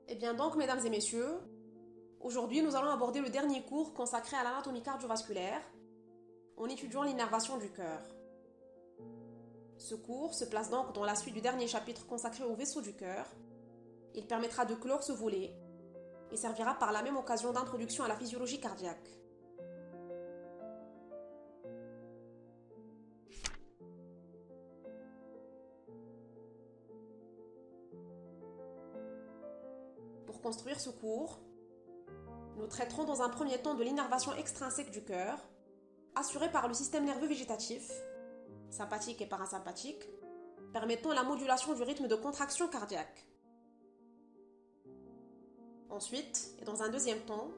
Eh bien donc, mesdames et messieurs, aujourd'hui nous allons aborder le dernier cours consacré à l'anatomie cardiovasculaire en étudiant l'innervation du cœur. Ce cours se place donc dans la suite du dernier chapitre consacré au vaisseau du cœur. Il permettra de clore ce volet et servira par la même occasion d'introduction à la physiologie cardiaque. Pour construire ce cours, nous traiterons dans un premier temps de l'innervation extrinsèque du cœur, assurée par le système nerveux végétatif, sympathique et parasympathique, permettant la modulation du rythme de contraction cardiaque. Ensuite, et dans un deuxième temps,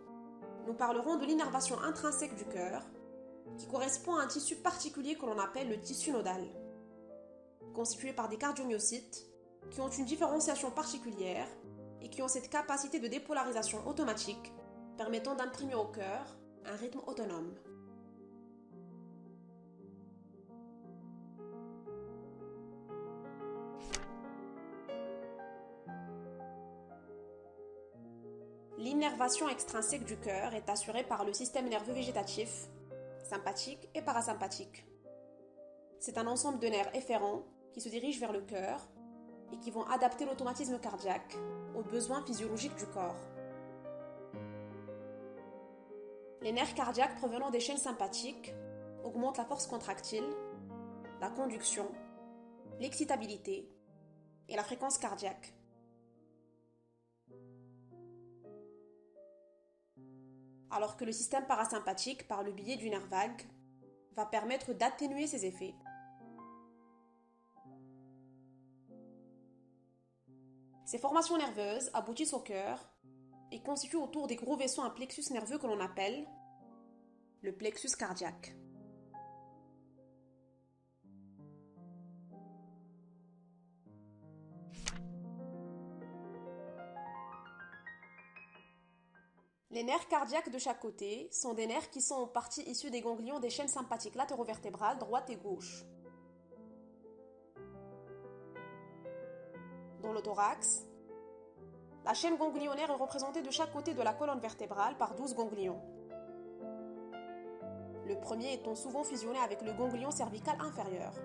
nous parlerons de l'innervation intrinsèque du cœur, qui correspond à un tissu particulier que l'on appelle le tissu nodal, constitué par des cardiomyocytes qui ont une différenciation particulière et qui ont cette capacité de dépolarisation automatique permettant d'imprimer au cœur un rythme autonome. L'innervation extrinsèque du cœur est assurée par le système nerveux végétatif, sympathique et parasympathique. C'est un ensemble de nerfs efférents qui se dirigent vers le cœur et qui vont adapter l'automatisme cardiaque aux besoins physiologiques du corps. Les nerfs cardiaques provenant des chaînes sympathiques augmentent la force contractile, la conduction, l'excitabilité et la fréquence cardiaque. Alors que le système parasympathique, par le biais du nerf vague, va permettre d'atténuer ces effets. Ces formations nerveuses aboutissent au cœur et constituent autour des gros vaisseaux un plexus nerveux que l'on appelle le plexus cardiaque. Les nerfs cardiaques de chaque côté sont des nerfs qui sont en partie issus des ganglions des chaînes sympathiques latérovertébrales droite et gauche. Dans le thorax, la chaîne ganglionnaire est représentée de chaque côté de la colonne vertébrale par 12 ganglions. Le premier étant souvent fusionné avec le ganglion cervical inférieur.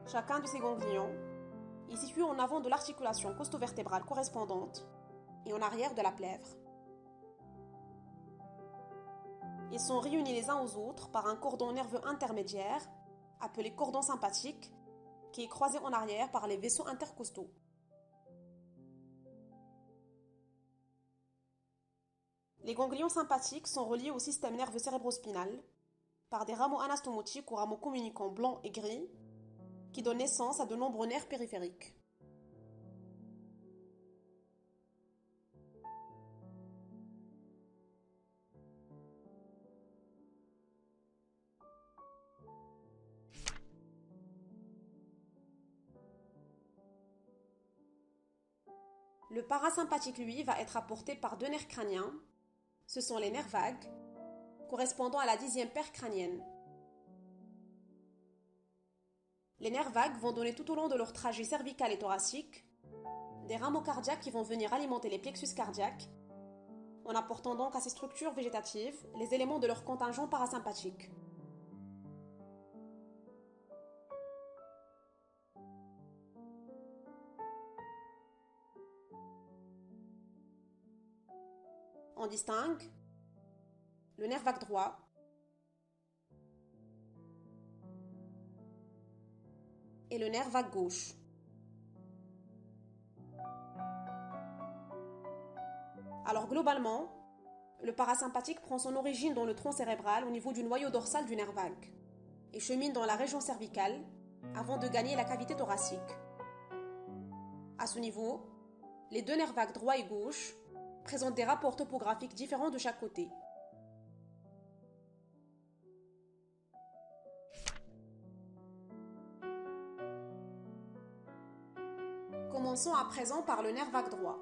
Chacun de ces ganglions est situé en avant de l'articulation costo-vertébrale correspondante et en arrière de la plèvre. Ils sont réunis les uns aux autres par un cordon nerveux intermédiaire, appelé cordon sympathique, qui est croisé en arrière par les vaisseaux intercostaux. Les ganglions sympathiques sont reliés au système nerveux cérébrospinal par des rameaux anastomotiques ou rameaux communicants blancs et gris qui donnent naissance à de nombreux nerfs périphériques. Le parasympathique, lui, va être apporté par deux nerfs crâniens. Ce sont les nerfs vagues, correspondant à la 10e paire crânienne. Les nerfs vagues vont donner tout au long de leur trajet cervical et thoracique des rameaux cardiaques qui vont venir alimenter les plexus cardiaques, en apportant donc à ces structures végétatives les éléments de leur contingent parasympathique. On distingue le nerf vague droit, et le nerf vague gauche. Alors globalement, le parasympathique prend son origine dans le tronc cérébral au niveau du noyau dorsal du nerf vague et chemine dans la région cervicale avant de gagner la cavité thoracique. À ce niveau, les deux nerfs vagues droit et gauche présentent des rapports topographiques différents de chaque côté. Commençons à présent par le nerf vague droit.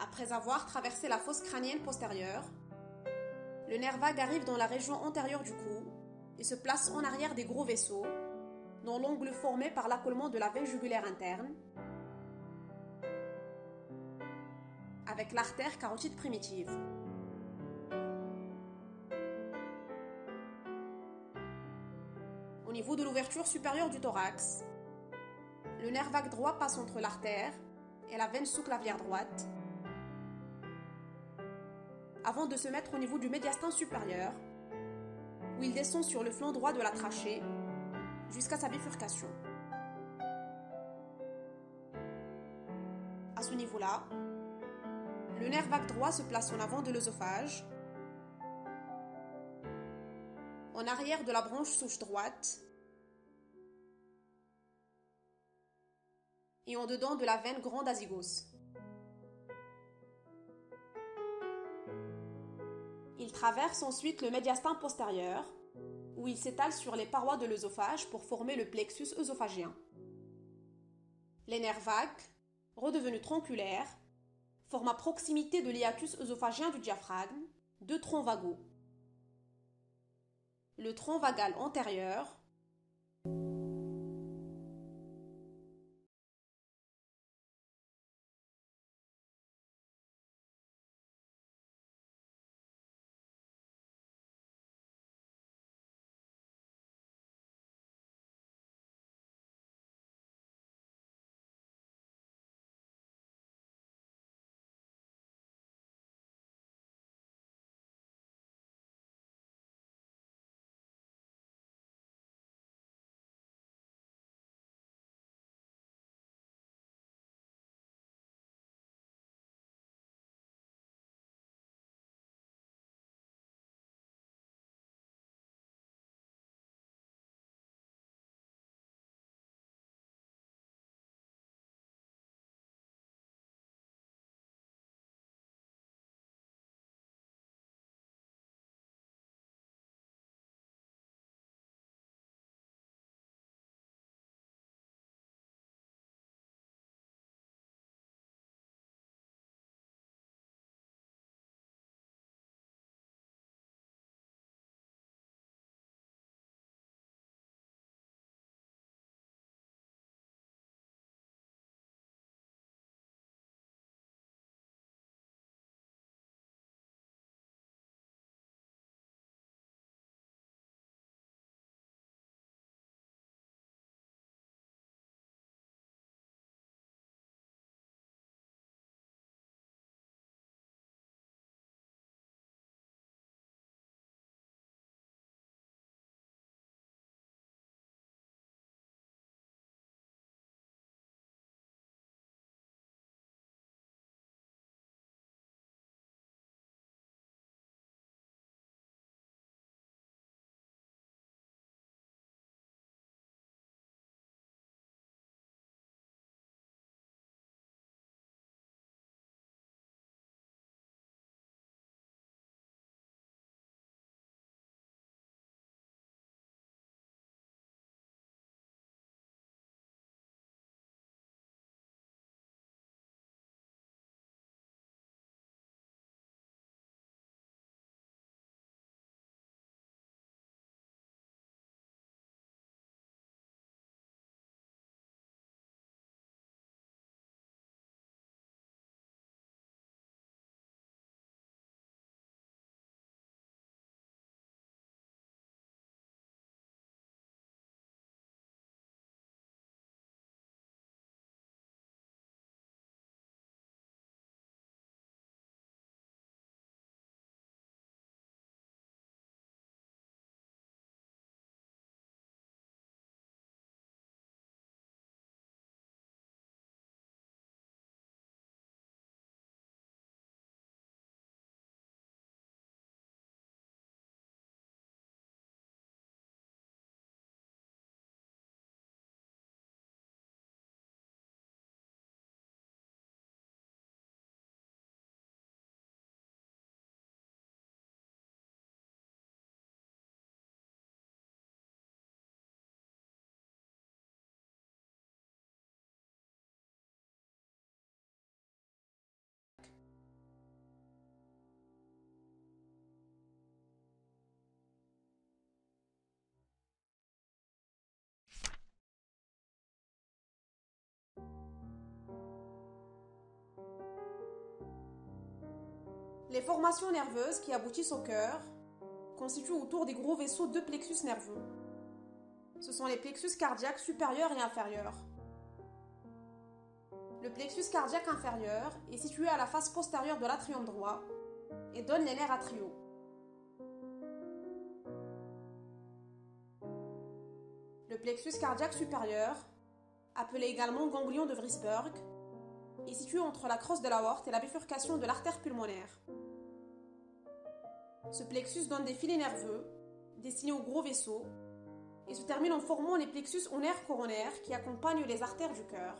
Après avoir traversé la fosse crânienne postérieure, le nerf vague arrive dans la région antérieure du cou et se place en arrière des gros vaisseaux, dans l'angle formé par l'accolement de la veine jugulaire interne, avec l'artère carotide primitive. Au niveau de l'ouverture supérieure du thorax, le nerf vague droit passe entre l'artère et la veine sous-clavière droite, avant de se mettre au niveau du médiastin supérieur, où il descend sur le flanc droit de la trachée jusqu'à sa bifurcation. À ce niveau-là, le nerf vague droit se place en avant de l'œsophage, en arrière de la branche souche droite et en dedans de la veine grande azygos. Il traverse ensuite le médiastin postérieur, où il s'étale sur les parois de l'œsophage pour former le plexus œsophagien. Les nerfs vagues, redevenus tronculaires, forment à proximité de l'hiatus œsophagien du diaphragme deux troncs vagaux. Le tronc vagal antérieur Les formations nerveuses qui aboutissent au cœur constituent autour des gros vaisseaux deux plexus nerveux. Ce sont les plexus cardiaques supérieurs et inférieurs. Le plexus cardiaque inférieur est situé à la face postérieure de l'atrium droit et donne les nerfs atriaux. Le plexus cardiaque supérieur, appelé également ganglion de Vrisberg, est situé entre la crosse de l'aorte et la bifurcation de l'artère pulmonaire. Ce plexus donne des filets nerveux destinés aux gros vaisseaux et se termine en formant les plexus aux nerfs coronaires qui accompagnent les artères du cœur.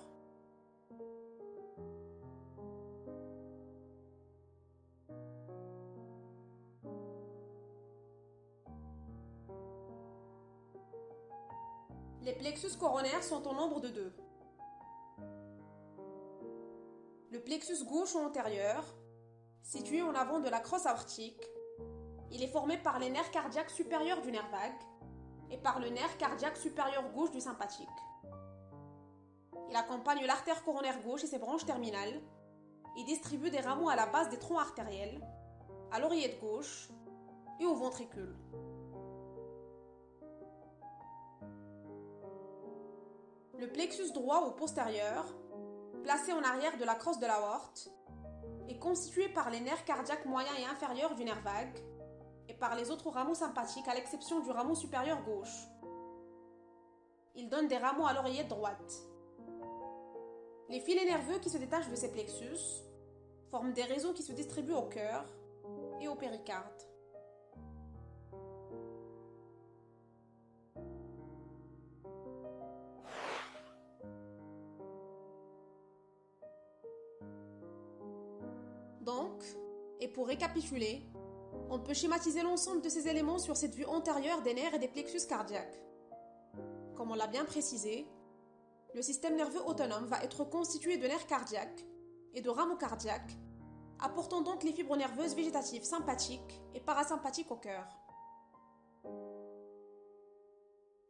Les plexus coronaires sont au nombre de deux. Le plexus gauche ou antérieur, situé en avant de la crosse aortique, il est formé par les nerfs cardiaques supérieurs du nerf vague et par le nerf cardiaque supérieur gauche du sympathique. Il accompagne l'artère coronaire gauche et ses branches terminales et distribue des rameaux à la base des troncs artériels, à l'oreillette gauche et au ventricule. Le plexus droit ou postérieur, placé en arrière de la crosse de l'aorte, est constitué par les nerfs cardiaques moyens et inférieurs du nerf vague et par les autres rameaux sympathiques à l'exception du rameau supérieur gauche. Il donne des rameaux à l'oreillette droite. Les filets nerveux qui se détachent de ces plexus forment des réseaux qui se distribuent au cœur et au péricarde. Donc, et pour récapituler, on peut schématiser l'ensemble de ces éléments sur cette vue antérieure des nerfs et des plexus cardiaques. Comme on l'a bien précisé, le système nerveux autonome va être constitué de nerfs cardiaques et de rameaux cardiaques, apportant donc les fibres nerveuses végétatives sympathiques et parasympathiques au cœur.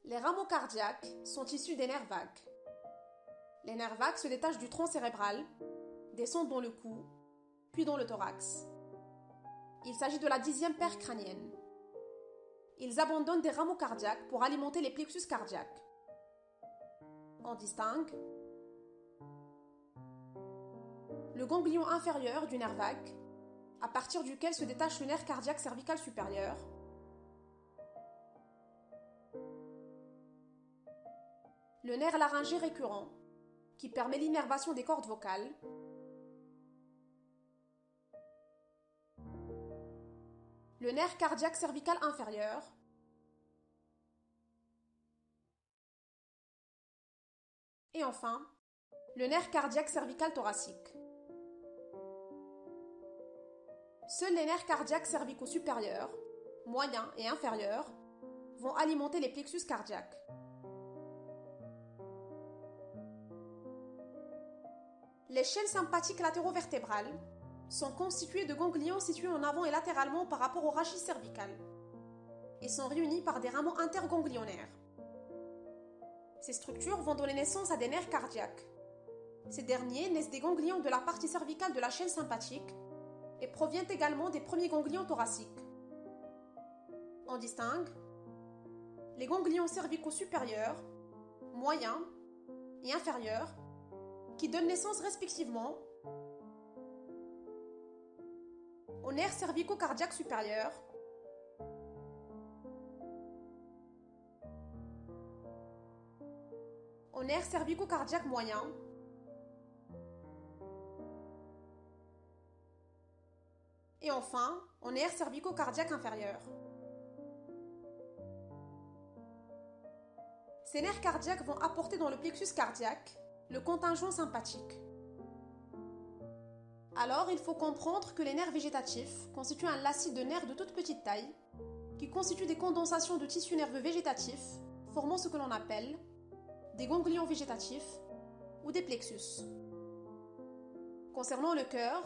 Les rameaux cardiaques sont issus des nerfs vagues. Les nerfs vagues se détachent du tronc cérébral, descendent dans le cou, puis dans le thorax. Il s'agit de la 10e paire crânienne. Ils abandonnent des rameaux cardiaques pour alimenter les plexus cardiaques. On distingue le ganglion inférieur du nerf vague, à partir duquel se détache le nerf cardiaque cervical supérieur, le nerf laryngé récurrent, qui permet l'innervation des cordes vocales, le nerf cardiaque cervical inférieur, et enfin, le nerf cardiaque cervical thoracique. Seuls les nerfs cardiaques cervicaux supérieurs, moyens et inférieurs vont alimenter les plexus cardiaques. Les chaînes sympathiques latérovertébrales sont constituées de ganglions situés en avant et latéralement par rapport au rachis cervical et sont réunies par des rameaux interganglionnaires. Ces structures vont donner naissance à des nerfs cardiaques. Ces derniers naissent des ganglions de la partie cervicale de la chaîne sympathique et proviennent également des premiers ganglions thoraciques. On distingue les ganglions cervicaux supérieurs, moyens et inférieurs qui donnent naissance respectivement au nerf cervico-cardiaque supérieur, au nerf cervico-cardiaque moyen et enfin au nerf cervico-cardiaque inférieur. Ces nerfs cardiaques vont apporter dans le plexus cardiaque le contingent sympathique. Alors, il faut comprendre que les nerfs végétatifs constituent un lacis de nerfs de toute petite taille qui constituent des condensations de tissus nerveux végétatifs formant ce que l'on appelle des ganglions végétatifs ou des plexus. Concernant le cœur,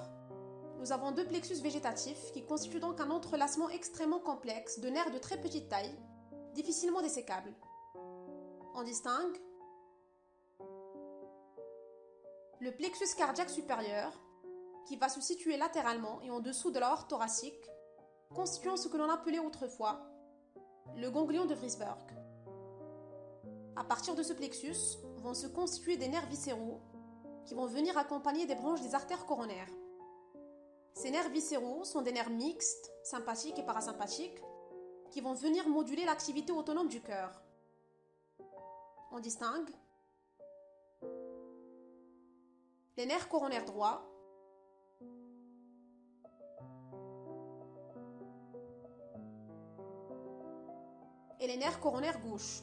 nous avons deux plexus végétatifs qui constituent donc un entrelacement extrêmement complexe de nerfs de très petite taille, difficilement dessécables. On distingue le plexus cardiaque supérieur, qui va se situer latéralement et en dessous de l'aorte thoracique, constituant ce que l'on appelait autrefois le ganglion de Vrisberg. À partir de ce plexus vont se constituer des nerfs viscéraux qui vont venir accompagner des branches des artères coronaires. Ces nerfs viscéraux sont des nerfs mixtes, sympathiques et parasympathiques, qui vont venir moduler l'activité autonome du cœur. On distingue les nerfs coronaires droits, et les nerfs coronaires gauches.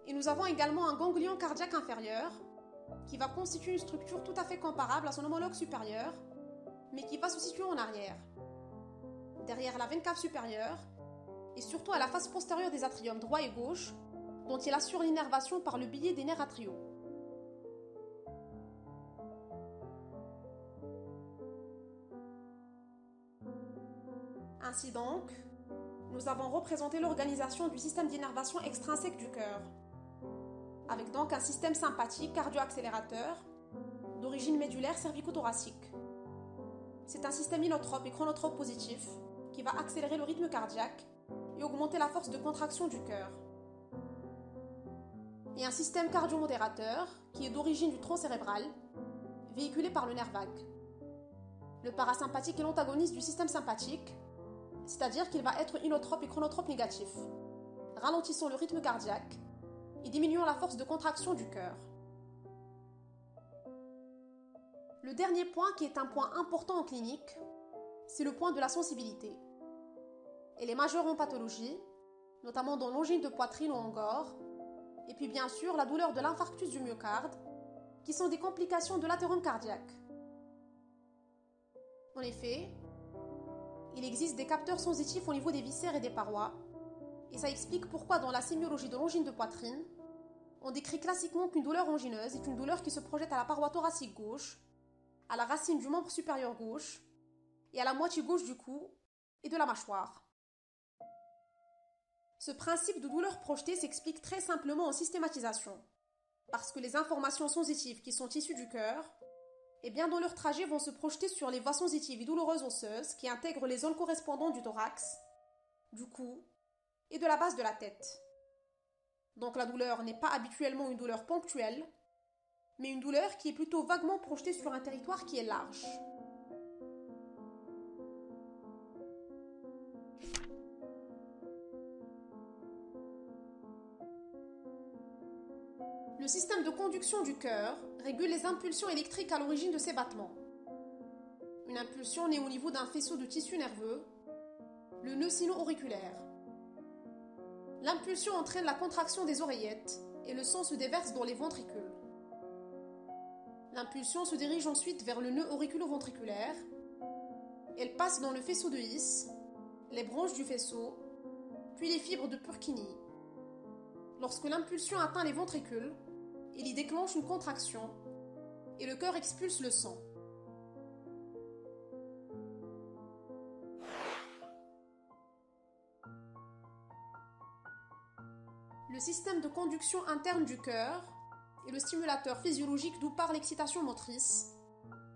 Et nous avons également un ganglion cardiaque inférieur qui va constituer une structure tout à fait comparable à son homologue supérieur, mais qui va se situer en arrière, derrière la veine cave supérieure et surtout à la face postérieure des atriums droit et gauche, dont il assure l'innervation par le biais des nerfs atriaux. Ainsi donc, nous avons représenté l'organisation du système d'innervation extrinsèque du cœur, avec donc un système sympathique cardio-accélérateur d'origine médulaire cervico-thoracique. C'est un système inotrope et chronotrope positif qui va accélérer le rythme cardiaque et augmenter la force de contraction du cœur. Et un système cardio-modérateur qui est d'origine du tronc cérébral, véhiculé par le nerf vague. Le parasympathique est l'antagoniste du système sympathique, c'est-à-dire qu'il va être inotrope et chronotrope négatif, ralentissant le rythme cardiaque et diminuant la force de contraction du cœur. Le dernier point, qui est un point important en clinique, c'est le point de la sensibilité. Elle est majeure en pathologie, notamment dans l'angine de poitrine ou en gore, et puis bien sûr la douleur de l'infarctus du myocarde, qui sont des complications de l'athérome cardiaque. En effet, il existe des capteurs sensitifs au niveau des viscères et des parois, et ça explique pourquoi dans la sémiologie de l'angine de poitrine, on décrit classiquement qu'une douleur angineuse est une douleur qui se projette à la paroi thoracique gauche, à la racine du membre supérieur gauche et à la moitié gauche du cou et de la mâchoire. Ce principe de douleur projetée s'explique très simplement en systématisation, parce que les informations sensitives qui sont issues du cœur, et bien dans leur trajet vont se projeter sur les voies sensitives et douloureuses osseuses qui intègrent les zones correspondantes du thorax, du cou et de la base de la tête. Donc la douleur n'est pas habituellement une douleur ponctuelle, mais une douleur qui est plutôt vaguement projetée sur un territoire qui est large. Le système de conduction du cœur régule les impulsions électriques à l'origine de ses battements. Une impulsion naît au niveau d'un faisceau de tissu nerveux, le nœud sino-auriculaire. L'impulsion entraîne la contraction des oreillettes et le sang se déverse dans les ventricules. L'impulsion se dirige ensuite vers le nœud auriculo-ventriculaire. Elle passe dans le faisceau de His, les branches du faisceau, puis les fibres de Purkinje. Lorsque l'impulsion atteint les ventricules, il y déclenche une contraction et le cœur expulse le sang. Le système de conduction interne du cœur est le stimulateur physiologique d'où part l'excitation motrice,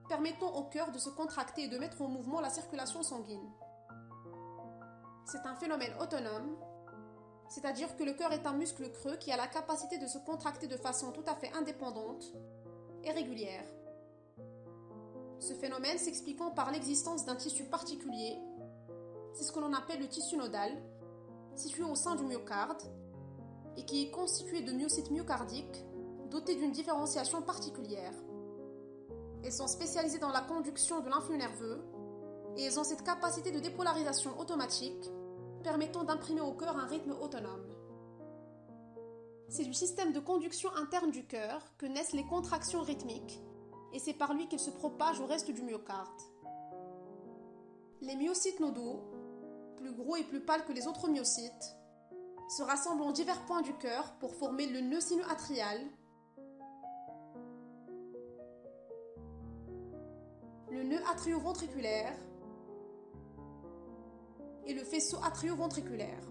permettant au cœur de se contracter et de mettre en mouvement la circulation sanguine. C'est un phénomène autonome, c'est-à-dire que le cœur est un muscle creux qui a la capacité de se contracter de façon tout à fait indépendante et régulière. Ce phénomène s'expliquant par l'existence d'un tissu particulier, c'est ce que l'on appelle le tissu nodal, situé au sein du myocarde, et qui est constitué de myocytes myocardiques dotés d'une différenciation particulière. Elles sont spécialisées dans la conduction de l'influx nerveux et elles ont cette capacité de dépolarisation automatique permettant d'imprimer au cœur un rythme autonome. C'est du système de conduction interne du cœur que naissent les contractions rythmiques et c'est par lui qu'elles se propagent au reste du myocarde. Les myocytes nodaux, plus gros et plus pâles que les autres myocytes, se rassemblent en divers points du cœur pour former le nœud sino-atrial, le nœud atrio-ventriculaire et le faisceau atrioventriculaire.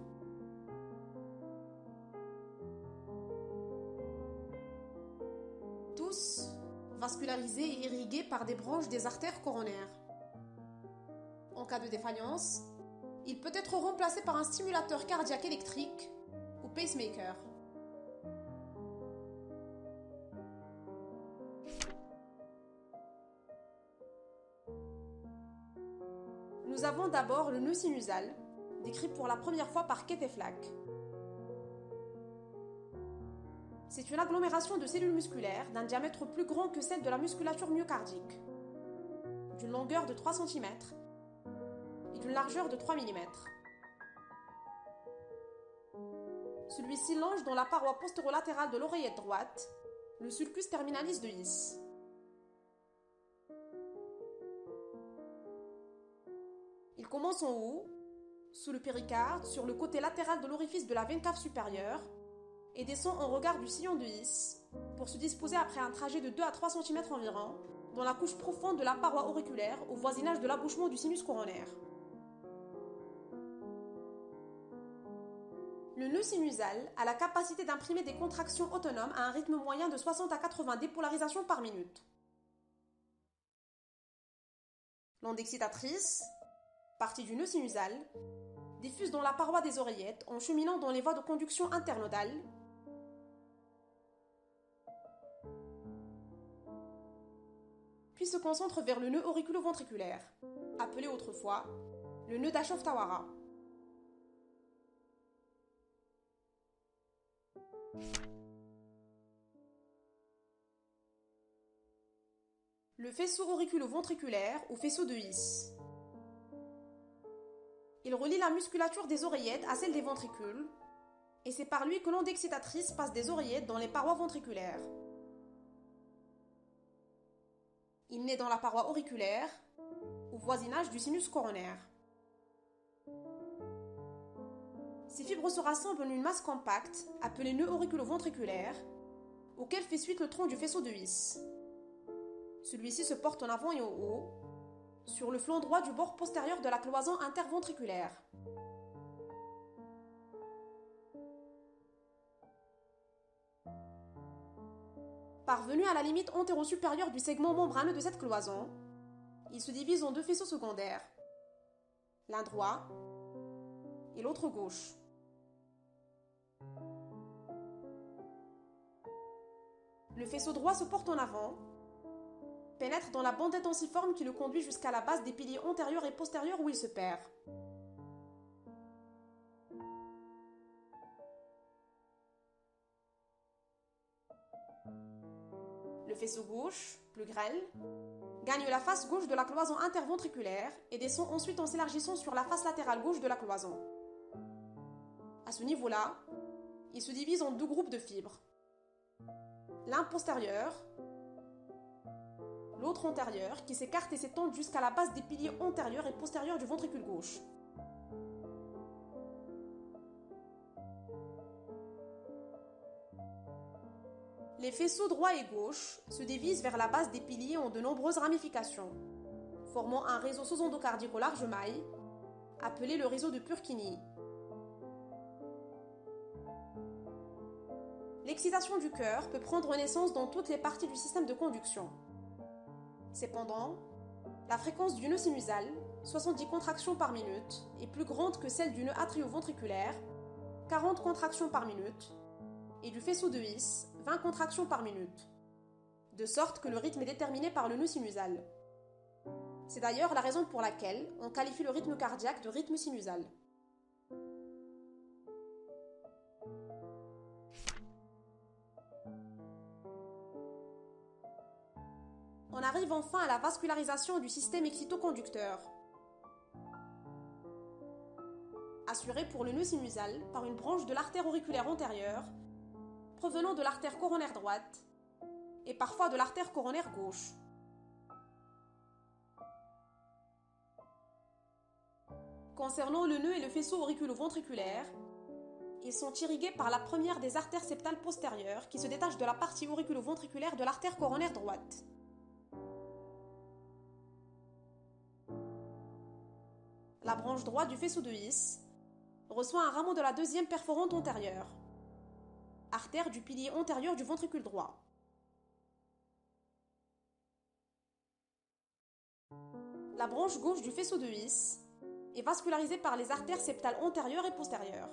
Tous vascularisés et irrigués par des branches des artères coronaires. En cas de défaillance, il peut être remplacé par un stimulateur cardiaque électrique ou pacemaker. Nous avons d'abord le nœud sinusal, décrit pour la première fois par Keith et Flack. C'est une agglomération de cellules musculaires d'un diamètre plus grand que celle de la musculature myocardique, d'une longueur de 3 cm et d'une largeur de 3 mm. Celui-ci longe dans la paroi postérolatérale de l'oreillette droite, le sulcus terminalis de His. Il commence en haut, sous le péricarde, sur le côté latéral de l'orifice de la veine cave supérieure et descend en regard du sillon de His pour se disposer après un trajet de 2 à 3 cm environ dans la couche profonde de la paroi auriculaire au voisinage de l'abouchement du sinus coronaire. Le nœud sinusal a la capacité d'imprimer des contractions autonomes à un rythme moyen de 60 à 80 dépolarisations par minute. L'onde excitatrice, partie du nœud sinusal, diffuse dans la paroi des oreillettes en cheminant dans les voies de conduction internodales, puis se concentre vers le nœud auriculo-ventriculaire, appelé autrefois le nœud d'Ashov-Tawara. Le faisceau auriculo-ventriculaire ou faisceau de His. Il relie la musculature des oreillettes à celle des ventricules, et c'est par lui que l'onde excitatrice passe des oreillettes dans les parois ventriculaires. Il naît dans la paroi auriculaire, au voisinage du sinus coronaire. Ces fibres se rassemblent en une masse compacte, appelée nœud auriculo-ventriculaire, auquel fait suite le tronc du faisceau de His. Celui-ci se porte en avant et en haut, sur le flanc droit du bord postérieur de la cloison interventriculaire. Parvenu à la limite antéro-supérieure du segment membraneux de cette cloison, il se divise en deux faisceaux secondaires, l'un droit et l'autre gauche. Le faisceau droit se porte en avant, pénètre dans la bande intensiforme qui le conduit jusqu'à la base des piliers antérieurs et postérieurs où il se perd. Le faisceau gauche, plus grêle, gagne la face gauche de la cloison interventriculaire et descend ensuite en s'élargissant sur la face latérale gauche de la cloison. À ce niveau-là, il se divise en deux groupes de fibres. L'un postérieur, l'autre antérieur, qui s'écarte et s'étend jusqu'à la base des piliers antérieurs et postérieurs du ventricule gauche. Les faisceaux droit et gauche se divisent vers la base des piliers en de nombreuses ramifications, formant un réseau sous-endocardique aux larges mailles, appelé le réseau de Purkinje. L'excitation du cœur peut prendre naissance dans toutes les parties du système de conduction. Cependant, la fréquence du nœud sinusal, 70 contractions par minute, est plus grande que celle du nœud atrioventriculaire, 40 contractions par minute, et du faisceau de His, 20 contractions par minute, de sorte que le rythme est déterminé par le nœud sinusal. C'est d'ailleurs la raison pour laquelle on qualifie le rythme cardiaque de rythme sinusal. On arrive enfin à la vascularisation du système excitoconducteur, assurée pour le nœud sinusal par une branche de l'artère auriculaire antérieure, provenant de l'artère coronaire droite et parfois de l'artère coronaire gauche. Concernant le nœud et le faisceau auriculo-ventriculaire, ils sont irrigués par la première des artères septales postérieures qui se détache de la partie auriculo-ventriculaire de l'artère coronaire droite. La branche droite du faisceau de His reçoit un rameau de la deuxième perforante antérieure, artère du pilier antérieur du ventricule droit. La branche gauche du faisceau de His est vascularisée par les artères septales antérieures et postérieures.